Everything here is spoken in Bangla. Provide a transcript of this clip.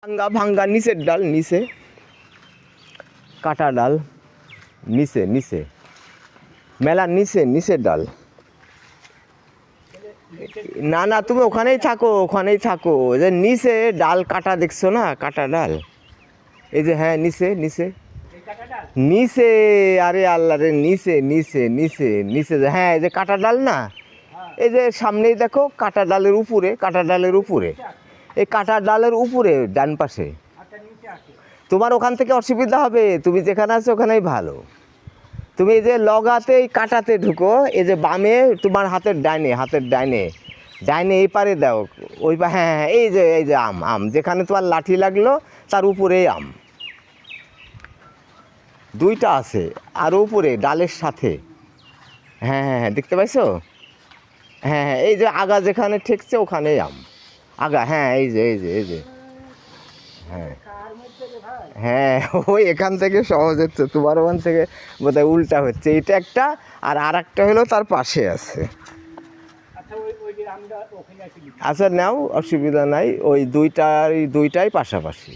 ভাঙ্গা ভাঙ্গা নিচের ডাল নিচে, কাটা ডাল নিচে নিচে, মেলা নিচে নিচের ডাল। না না, তুমি ওখানেই থাকো, ওখানেই থাকো। যে নিচে ডাল কাটা দেখছো না, কাটা ডাল, এই যে হ্যাঁ নিচে নিচে নিচে, আরে আল্লাহ রে, নিচে নিচে নিচে নিচে, হ্যাঁ এই যে কাটা ডাল না, এই যে সামনেই দেখো কাটা ডালের উপরে, কাটা ডালের উপরে, এই কাটা ডালের উপরে ডান পাশে। তোমার ওখান থেকে অসুবিধা হবে, তুমি যেখানে আছো ওখানেই ভালো। তুমি এই যে লগাতে এই কাটাতে ঢুকো, এই যে বামে তোমার হাতের ডাইনে, হাতের ডাইনে ডাইনে এই পারে দাও, ওই হ্যাঁ হ্যাঁ, এই যে আম, আম যেখানে তোমার লাঠি লাগলো তার উপরেই আম দুইটা আছে, আর উপরে ডালের সাথে। হ্যাঁ হ্যাঁ হ্যাঁ, দেখতে পাইছো? হ্যাঁ হ্যাঁ, এই যে আগা যেখানে ঠেকছে ওখানেই আম আগা, হ্যাঁ এই যে এই যে এই যে, হ্যাঁ হ্যাঁ, ওই এখান থেকে সহজ হচ্ছে, তোমার ওখান থেকে বোধহয় উল্টা হচ্ছে। এটা একটা, আর একটা হলো তার পাশে আছে। আচ্ছা নাও, অসুবিধা নাই, ওই দুইটাই পাশাপাশি।